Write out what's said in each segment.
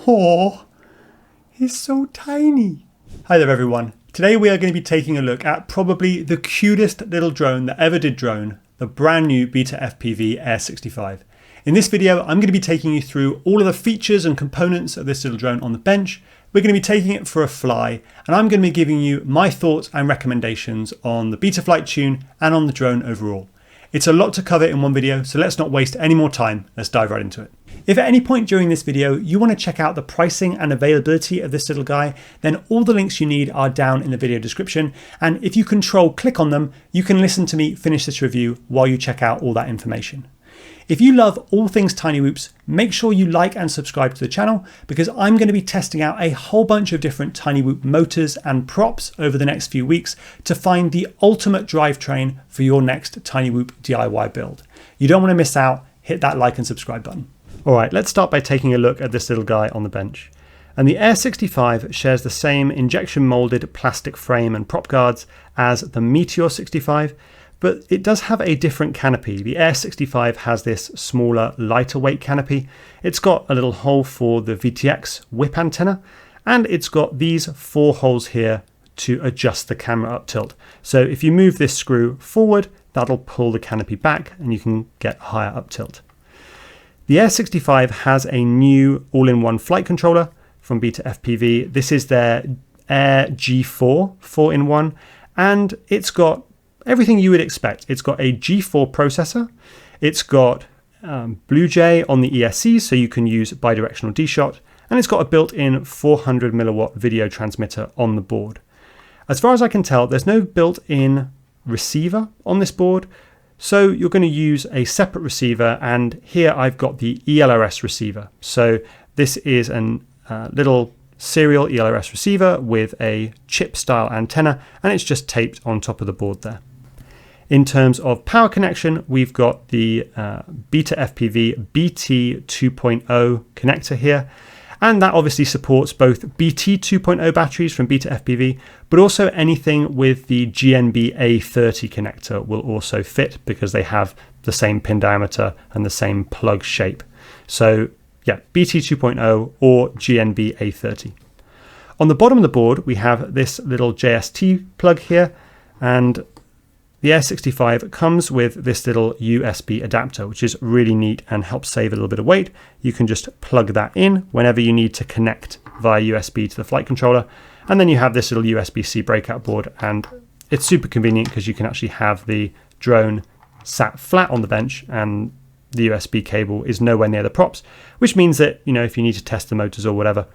Oh, he's so tiny. Hi there everyone. Today we are going to be taking a look at probably the cutest little drone that ever did drone, the brand new Beta FPV Air 65. In this video, I'm going to be taking you through all of the features and components of this little drone on the bench. We're going to be taking it for a fly, and I'm going to be giving you my thoughts and recommendations on the Betaflight tune and on the drone overall. It's a lot to cover in one video, so let's not waste any more time. Let's dive right into it. If at any point during this video you want to check out the pricing and availability of this little guy, then all the links you need are down in the video description. And if you click on them, you can listen to me finish this review while you check out all that information. If you love all things Tiny Whoops, make sure you like and subscribe to the channel because I'm going to be testing out a whole bunch of different Tiny Whoop motors and props over the next few weeks to find the ultimate drivetrain for your next Tiny Whoop DIY build. You don't want to miss out. Hit that like and subscribe button. All right, let's start by taking a look at this little guy on the bench. And the Air 65 shares the same injection molded plastic frame and prop guards as the Meteor 65, but it does have a different canopy. The Air 65 has this smaller, lighter weight canopy. It's got a little hole for the VTX whip antenna, and it's got these 4 holes here to adjust the camera up tilt. So if you move this screw forward, that'll pull the canopy back and you can get higher up tilt. The Air 65 has a new all-in-one flight controller from Beta FPV. This is their Air G4 4-in-1, and it's got everything you would expect. It's got a G4 processor. It's got BlueJay on the ESC, so you can use bidirectional D-Shot, and it's got a built-in 400 milliwatt video transmitter on the board. As far as I can tell, there's no built-in receiver on this board, so you're going to use a separate receiver, and here I've got the ELRS receiver. So this is a little serial ELRS receiver with a chip-style antenna, and it's just taped on top of the board there. In terms of power connection, we've got the Beta FPV BT 2.0 connector here, and that obviously supports both BT 2.0 batteries from Beta FPV, but also anything with the GNB A30 connector will also fit because they have the same pin diameter and the same plug shape. So yeah, BT 2.0 or GNB A30. On the bottom of the board, we have this little JST plug here, and the Air 65 comes with this little USB adapter, which is really neat and helps save a little bit of weight. You can just plug that in whenever you need to connect via USB to the flight controller. And then you have this little USB-C breakout board, and it's super convenient because you can actually have the drone sat flat on the bench and the USB cable is nowhere near the props, which means that, if you need to test the motors or whatever,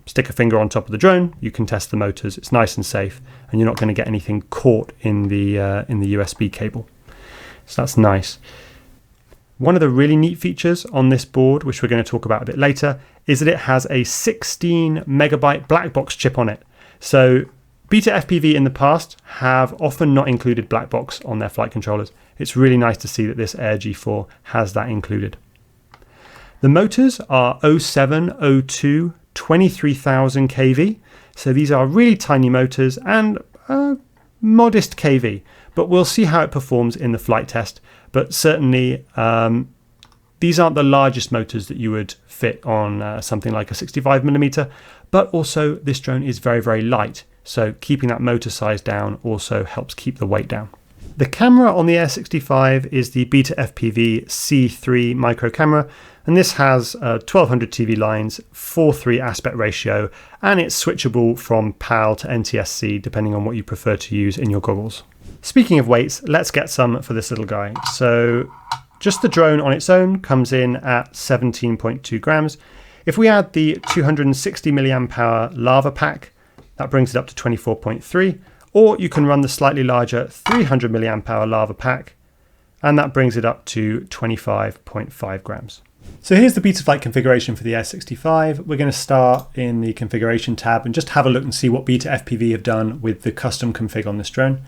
stick a finger on top of the drone, you can test the motors. It's nice and safe, and you're not going to get anything caught in the USB cable. So that's nice. One of the really neat features on this board, which we're going to talk about a bit later, is that it has a 16 megabyte black box chip on it. So Beta FPV in the past have often not included black box on their flight controllers. It's really nice to see that this Air G4 has that included. The motors are 07, 02, 23,000 kV. So these are really tiny motors and modest kV, but we'll see how it performs in the flight test. But certainly these aren't the largest motors that you would fit on something like a 65mm, but also this drone is very, very light. So keeping that motor size down also helps keep the weight down. The camera on the Air 65 is the Beta FPV C3 micro camera, and this has 1200 TV lines, 4:3 aspect ratio, and it's switchable from PAL to NTSC depending on what you prefer to use in your goggles. Speaking of weights, let's get some for this little guy. So just the drone on its own comes in at 17.2 grams. If we add the 260 milliamp hour lava pack, that brings it up to 24.3. Or you can run the slightly larger 300 milliamp hour lava pack, and that brings it up to 25.5 grams. So here's the Betaflight configuration for the Air 65. We're going to start in the configuration tab and just have a look and see what Beta FPV have done with the custom config on this drone.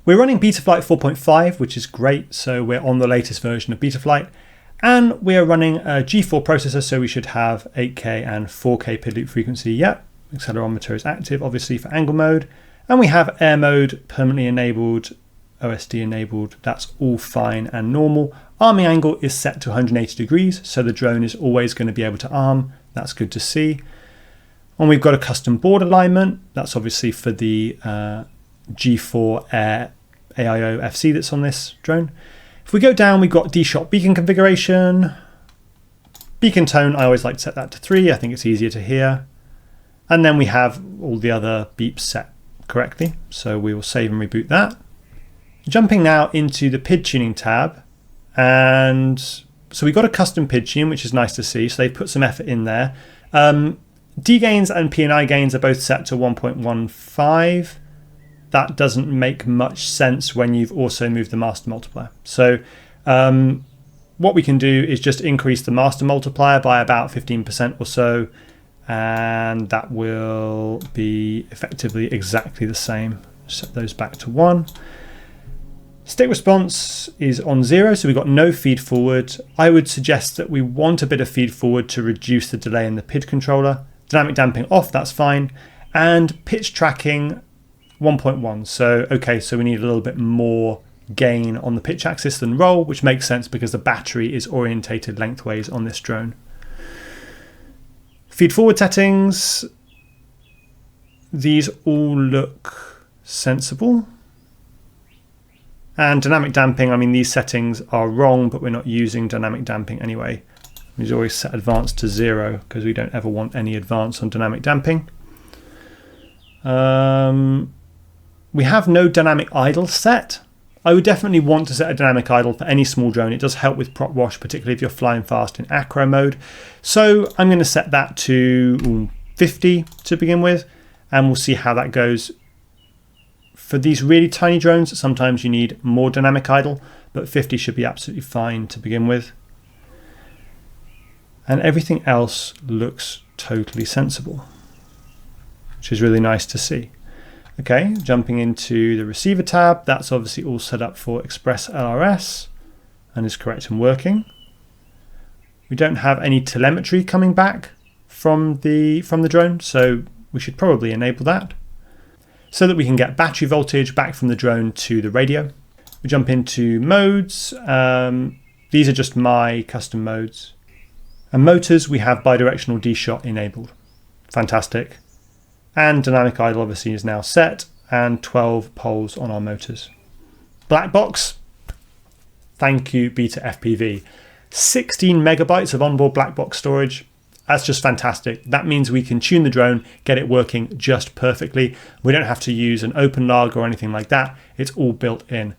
We're running Betaflight 4.5, which is great. So we're on the latest version of Betaflight, and we are running a G4 processor. So we should have 8K and 4K PID loop frequency. Yep, accelerometer is active, obviously for angle mode. And we have air mode permanently enabled, OSD enabled. That's all fine and normal. Arming angle is set to 180 degrees, so the drone is always going to be able to arm. That's good to see. And we've got a custom board alignment. That's obviously for the G4 Air AIO FC that's on this drone. If we go down, we've got D-Shot beacon configuration. Beacon tone, I always like to set that to 3. I think it's easier to hear. And then we have all the other beeps set correctly. So we will save and reboot that. Jumping now into the PID tuning tab. And so we've got a custom PID tune, which is nice to see. So they've put some effort in there. D gains and P&I gains are both set to 1.15. That doesn't make much sense when you've also moved the master multiplier. So what we can do is just increase the master multiplier by about 15% or so, and that will be effectively exactly the same. Set those back to 1. Stick response is on 0, so we've got no feed forward. I would suggest that we want a bit of feed forward to reduce the delay in the PID controller. Dynamic damping off, that's fine. And pitch tracking 1.1. So, okay, so we need a little bit more gain on the pitch axis than roll, which makes sense because the battery is orientated lengthways on this drone. Feed forward settings. These all look sensible. And dynamic damping, I mean, these settings are wrong, but we're not using dynamic damping anyway. We always set advanced to 0 because we don't ever want any advance on dynamic damping. We have no dynamic idle set. I would definitely want to set a dynamic idle for any small drone. It does help with prop wash, particularly if you're flying fast in acro mode. So I'm going to set that to 50 to begin with, and we'll see how that goes. For these really tiny drones, sometimes you need more dynamic idle, but 50 should be absolutely fine to begin with. And everything else looks totally sensible, which is really nice to see. Okay, jumping into the receiver tab, that's obviously all set up for Express LRS and is correct and working. We don't have any telemetry coming back from the drone, so we should probably enable that so that we can get battery voltage back from the drone to the radio. We jump into modes. These are just my custom modes. And motors, we have bidirectional D-Shot enabled. Fantastic. And dynamic idle obviously is now set, and 12 poles on our motors. Black box. Thank you, Beta FPV. 16 megabytes of onboard black box storage. That's just fantastic. That means we can tune the drone, get it working just perfectly. We don't have to use an OpenLog or anything like that. It's all built in.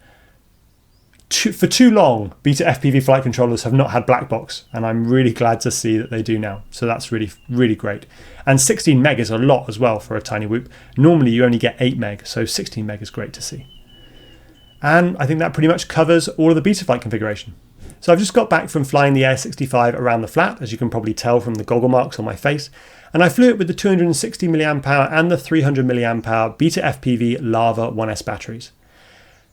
For too long, Beta FPV flight controllers have not had black box, and I'm really glad to see that they do now. So that's really, really great. And 16 meg is a lot as well for a tiny whoop. Normally you only get 8 meg, so 16 meg is great to see. And I think that pretty much covers all of the Betaflight configuration. So I've just got back from flying the Air 65 around the flat, as you can probably tell from the goggle marks on my face. And I flew it with the 260 mAh and the 300 mAh Beta FPV Lava 1S batteries.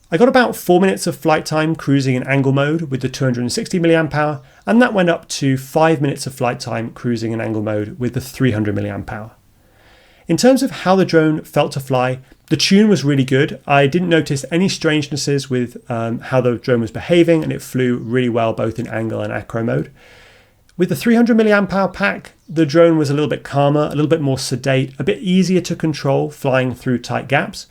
I got about 4 minutes of flight time cruising in angle mode with the 260 mAh, and that went up to 5 minutes of flight time cruising in angle mode with the 300 mAh. In terms of how the drone felt to fly, the tune was really good. I didn't notice any strangenesses with how the drone was behaving, and it flew really well both in angle and acro mode. With the 300 mAh pack, the drone was a little bit calmer, a little bit more sedate, a bit easier to control flying through tight gaps.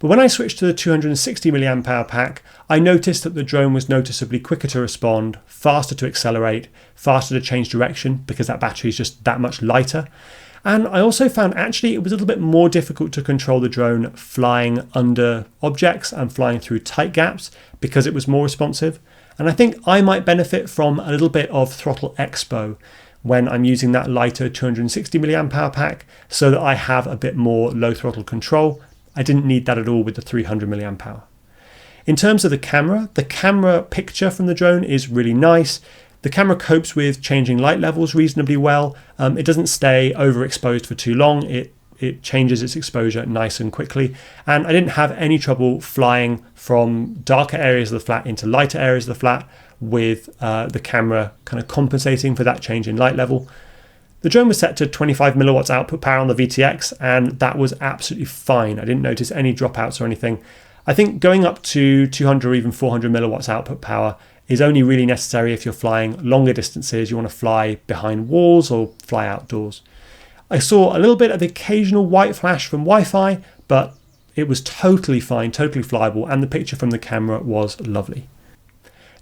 But when I switched to the 260 mAh pack, I noticed that the drone was noticeably quicker to respond, faster to accelerate, faster to change direction because that battery is just that much lighter. And I also found actually it was a little bit more difficult to control the drone flying under objects and flying through tight gaps because it was more responsive. And I think I might benefit from a little bit of throttle expo when I'm using that lighter 260 mAh pack so that I have a bit more low throttle control. I didn't need that at all with the 300 mAh. In terms of the camera picture from the drone is really nice. The camera copes with changing light levels reasonably well. It doesn't stay overexposed for too long. It changes its exposure nice and quickly. And I didn't have any trouble flying from darker areas of the flat into lighter areas of the flat with the camera kind of compensating for that change in light level. The drone was set to 25 milliwatts output power on the VTX, and that was absolutely fine. I didn't notice any dropouts or anything. I think going up to 200 or even 400 milliwatts output power is only really necessary if you're flying longer distances, you want to fly behind walls or fly outdoors. I saw a little bit of the occasional white flash from Wi-Fi, but it was totally fine, totally flyable, and the picture from the camera was lovely.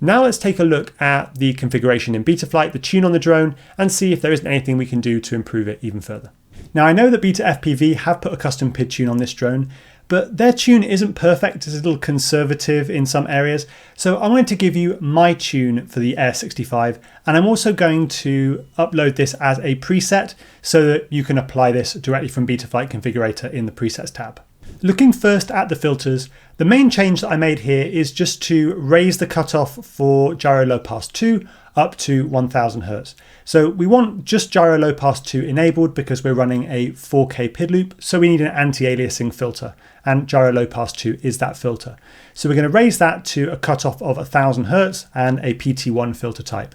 Now let's take a look at the configuration in Betaflight, the tune on the drone, and see if there isn't anything we can do to improve it even further. Now I know that Beta FPV have put a custom PID tune on this drone, but their tune isn't perfect, it's a little conservative in some areas. So I wanted to give you my tune for the Air 65, and I'm also going to upload this as a preset so that you can apply this directly from Betaflight Configurator in the presets tab. Looking first at the filters, the main change that I made here is just to raise the cutoff for Gyro Low Pass 2 up to 1000 Hz. So we want just Gyro Low Pass 2 enabled because we're running a 4K PID loop, so we need an anti-aliasing filter, and Gyro Low Pass 2 is that filter. So we're going to raise that to a cutoff of 1000 Hz and a PT1 filter type.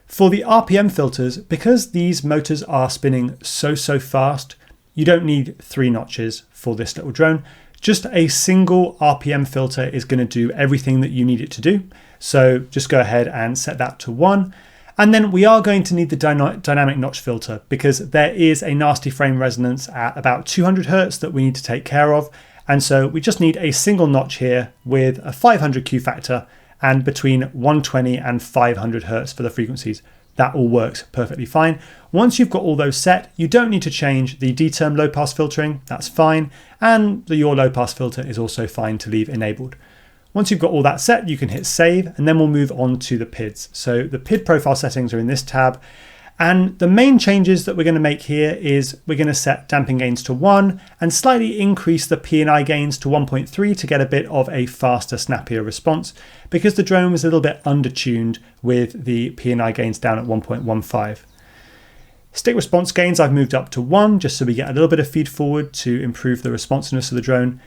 For the RPM filters, because these motors are spinning so fast, you don't need 3 notches for this little drone. Just a single RPM filter is going to do everything that you need it to do. So just go ahead and set that to 1. And then we are going to need the dynamic notch filter because there is a nasty frame resonance at about 200 Hz that we need to take care of. And so we just need a single notch here with a 500 Q factor and between 120 and 500 Hz for the frequencies. That all works perfectly fine. Once you've got all those set, you don't need to change the D-term low pass filtering, that's fine. And the yaw low pass filter is also fine to leave enabled. Once you've got all that set, you can hit save, and then we'll move on to the PIDs. So the PID profile settings are in this tab. And the main changes that we're going to make here is we're going to set damping gains to 1 and slightly increase the P&I gains to 1.3 to get a bit of a faster, snappier response because the drone was a little bit undertuned with the P&I gains down at 1.15. Stick response gains I've moved up to 1 just so we get a little bit of feed forward to improve the responsiveness of the drone.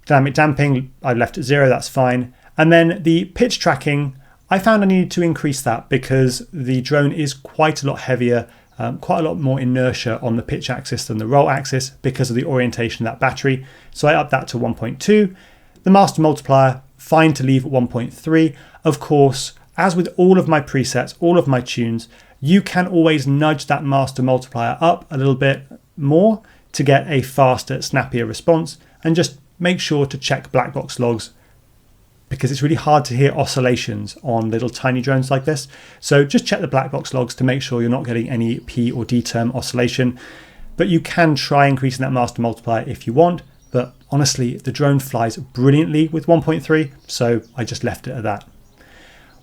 Dynamic damping I've left at 0, that's fine. And then the pitch tracking, I found I needed to increase that because the drone is quite a lot heavier, quite a lot more inertia on the pitch axis than the roll axis because of the orientation of that battery. So I upped that to 1.2. The master multiplier, fine to leave at 1.3. Of course, as with all of my presets, all of my tunes, you can always nudge that master multiplier up a little bit more to get a faster, snappier response, and just make sure to check black box logs because it's really hard to hear oscillations on little tiny drones like this. So just check the black box logs to make sure you're not getting any P or D term oscillation. But you can try increasing that master multiplier if you want. But honestly, the drone flies brilliantly with 1.3, so I just left it at that.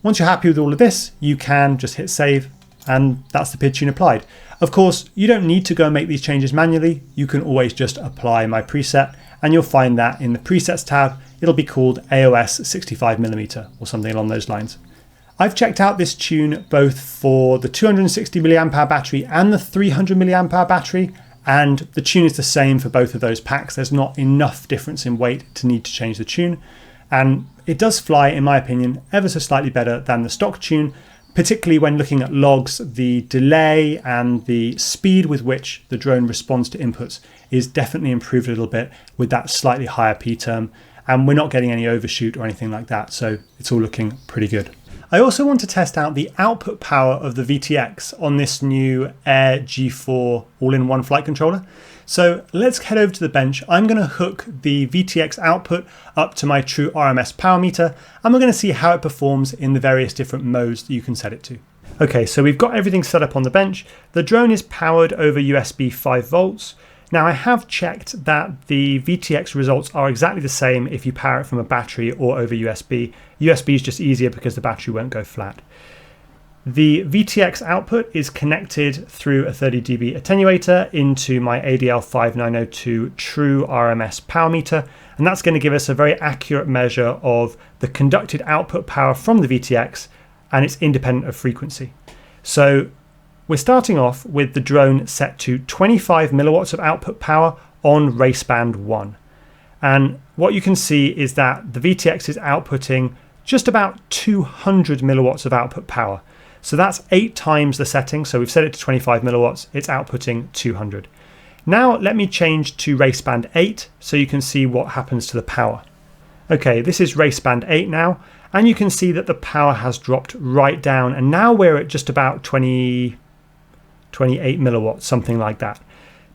Once you're happy with all of this, you can just hit save, and that's the PID tune applied. Of course, you don't need to go and make these changes manually. You can always just apply my preset, and you'll find that in the presets tab, it'll be called AOS 65mm or something along those lines. I've checked out this tune both for the 260 mAh battery and the 300 mAh battery, and the tune is the same for both of those packs. There's not enough difference in weight to need to change the tune, and it does fly, in my opinion, ever so slightly better than the stock tune, particularly when looking at logs. The delay and the speed with which the drone responds to inputs is definitely improved a little bit with that slightly higher P term, and we're not getting any overshoot or anything like that, so it's all looking pretty good. I also want to test out the output power of the VTX on this new Air G4 all-in-one flight controller. So let's head over to the bench. I'm going to hook the VTX output up to my true RMS power meter, and we're going to see how it performs in the various different modes that you can set it to. Okay, so we've got everything set up on the bench. The drone is powered over USB 5 volts. Now I have checked that the VTX results are exactly the same if you power it from a battery or over USB. USB is just easier because the battery won't go flat. The VTX output is connected through a 30 dB attenuator into my ADL5902 true RMS power meter, and that's going to give us a very accurate measure of the conducted output power from the VTX, and it's independent of frequency. So we're starting off with the drone set to 25 milliwatts of output power on raceband 1. And what you can see is that the VTX is outputting just about 200 milliwatts of output power. So that's 8 times the setting. So we've set it to 25 milliwatts, it's outputting 200. Now let me change to raceband 8 so you can see what happens to the power. Okay, this is raceband 8 now, And you can see that the power has dropped right down, and now we're at just about 28 milliwatts, something like that.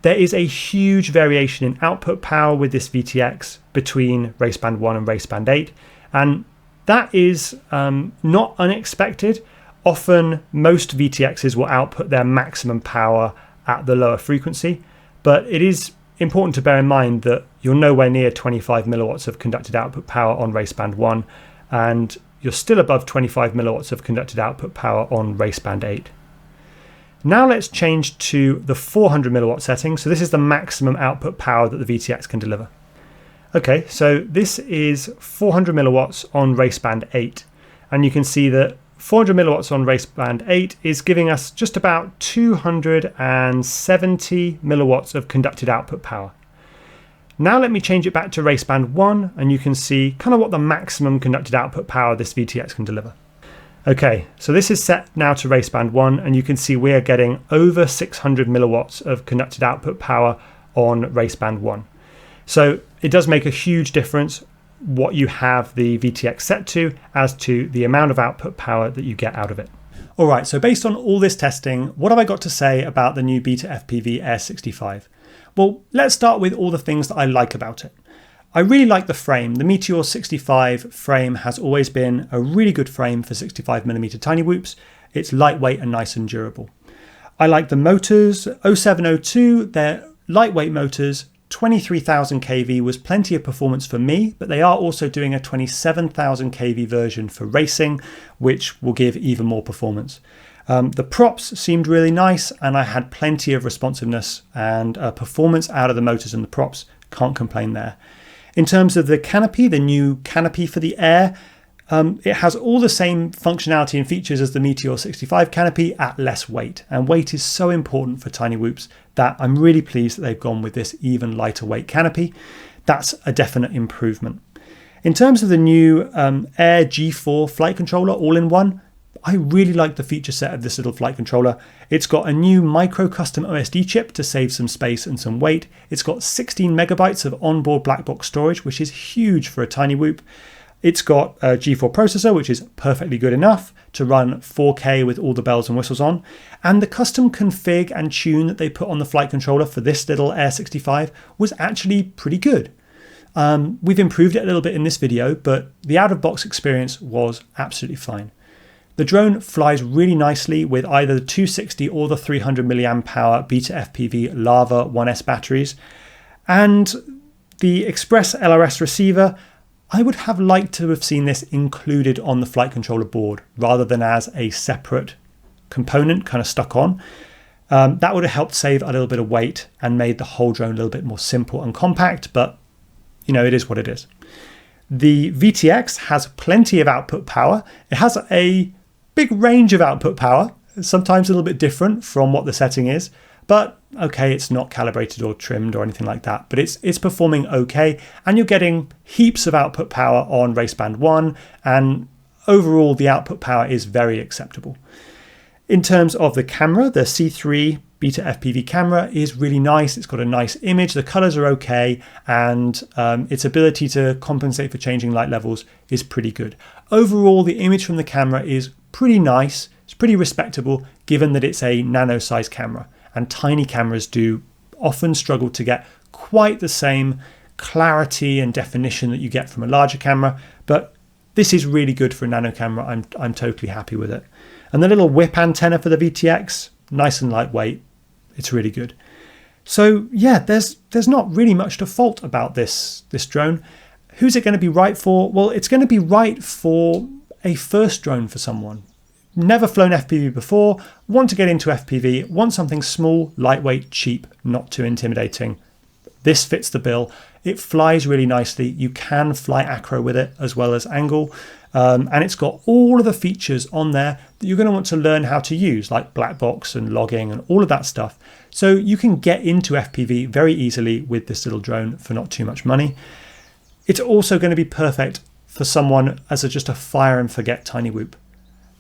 There is a huge variation in output power with this VTX between Raceband 1 and Raceband 8, and that is not unexpected. Often most VTXs will output their maximum power at the lower frequency, but it is important to bear in mind that you're nowhere near 25 milliwatts of conducted output power on Raceband 1, and you're still above 25 milliwatts of conducted output power on Raceband 8. Now let's change to the 400 milliwatt setting. So this is the maximum output power that the VTX can deliver. Okay, so this is 400 milliwatts on Raceband 8, and you can see that 400 milliwatts on Raceband 8 is giving us just about 270 milliwatts of conducted output power. Now let me change it back to Raceband 1, and you can see kind of what the maximum conducted output power this VTX can deliver. Okay, so this is set now to Raceband 1, and you can see we are getting over 600 milliwatts of conducted output power on Raceband 1. So it does make a huge difference what you have the VTX set to as to the amount of output power that you get out of it. All right, so based on all this testing, what have I got to say about the new Beta FPV Air 65? Well, let's start with all the things that I like about it. I really like the frame. The Meteor 65 frame has always been a really good frame for 65mm tiny whoops. It's lightweight and nice and durable. I like the motors. 0702, they're lightweight motors. 23,000 kV was plenty of performance for me, but they are also doing a 27,000 kV version for racing, which will give even more performance. The props seemed really nice, and I had plenty of responsiveness and performance out of the motors and the props. Can't complain there. In terms of the canopy, the new canopy for the Air, it has all the same functionality and features as the Meteor 65 canopy at less weight. And weight is so important for tiny whoops that I'm really pleased that they've gone with this even lighter weight canopy. That's a definite improvement. In terms of the new Air G4 flight controller all-in-one, I really like the feature set of this little flight controller. It's got a new micro custom OSD chip to save some space and some weight. It's got 16 megabytes of onboard black box storage, which is huge for a tiny whoop. It's got a G4 processor, which is perfectly good enough to run 4K with all the bells and whistles on. And the custom config and tune that they put on the flight controller for this little Air 65 was actually pretty good. We've improved it a little bit in this video, but the out-of-box experience was absolutely fine. The drone flies really nicely with either the 260 or the 300 mAh Beta FPV Lava 1S batteries. And the Express LRS receiver, I would have liked to have seen this included on the flight controller board rather than as a separate component kind of stuck on. That would have helped save a little bit of weight and made the whole drone a little bit more simple and compact, but you know, it is what it is. The VTX has plenty of output power. It has a big range of output power, sometimes a little bit different from what the setting is, but okay, it's not calibrated or trimmed or anything like that, but it's performing okay, and you're getting heaps of output power on Raceband 1, and overall the output power is very acceptable. In terms of the camera, the C3 Beta FPV camera is really nice. It's got a nice image, the colors are okay, and its ability to compensate for changing light levels is pretty good. Overall, the image from the camera is pretty nice. It's pretty respectable given that it's a nano size camera, and tiny cameras do often struggle to get quite the same clarity and definition that you get from a larger camera, but this is really good for a nano camera. I'm totally happy with it. And the little whip antenna for the VTX, nice and lightweight. It's really good. So yeah, there's not really much to fault about this drone. Who's it going to be right for? Well, it's going to be right for a first drone for someone. Never flown FPV before, want to get into FPV, want something small, lightweight, cheap, not too intimidating. This fits the bill. It flies really nicely. You can fly acro with it as well as angle. And it's got all of the features on there that you're going to want to learn how to use, like black box and logging and all of that stuff. So you can get into FPV very easily with this little drone for not too much money. It's also going to be perfect for someone as just a fire and forget tiny whoop.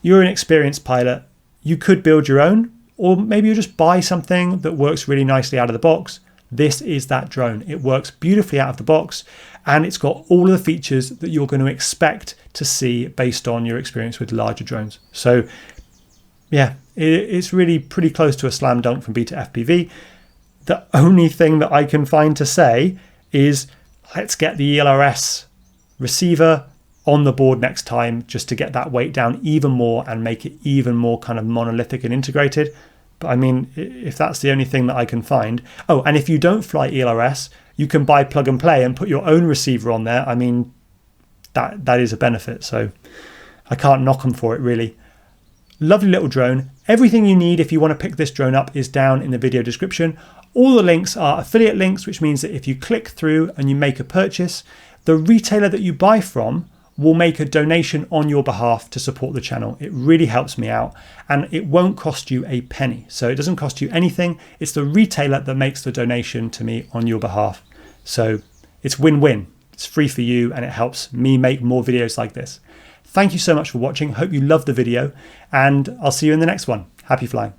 You're an experienced pilot. You could build your own, or maybe you just buy something that works really nicely out of the box. This is that drone. It works beautifully out of the box, and it's got all of the features that you're going to expect to see based on your experience with larger drones. So yeah, it's really pretty close to a slam dunk from Beta FPV. The only thing that I can find to say is let's get the ELRS receiver on the board next time, just to get that weight down even more and make it even more kind of monolithic and integrated. But I mean, if that's the only thing that I can find. Oh, and if you don't fly ELRS, you can buy plug and play and put your own receiver on there. I mean, that is a benefit. So I can't knock them for it, really. Lovely little drone. Everything you need if you want to pick this drone up is down in the video description. All the links are affiliate links, which means that if you click through and you make a purchase, the retailer that you buy from will make a donation on your behalf to support the channel. It really helps me out, and it won't cost you a penny. So it doesn't cost you anything. It's the retailer that makes the donation to me on your behalf. So it's win-win. It's free for you, and it helps me make more videos like this. Thank you so much for watching. Hope you loved the video, and I'll see you in the next one. Happy flying.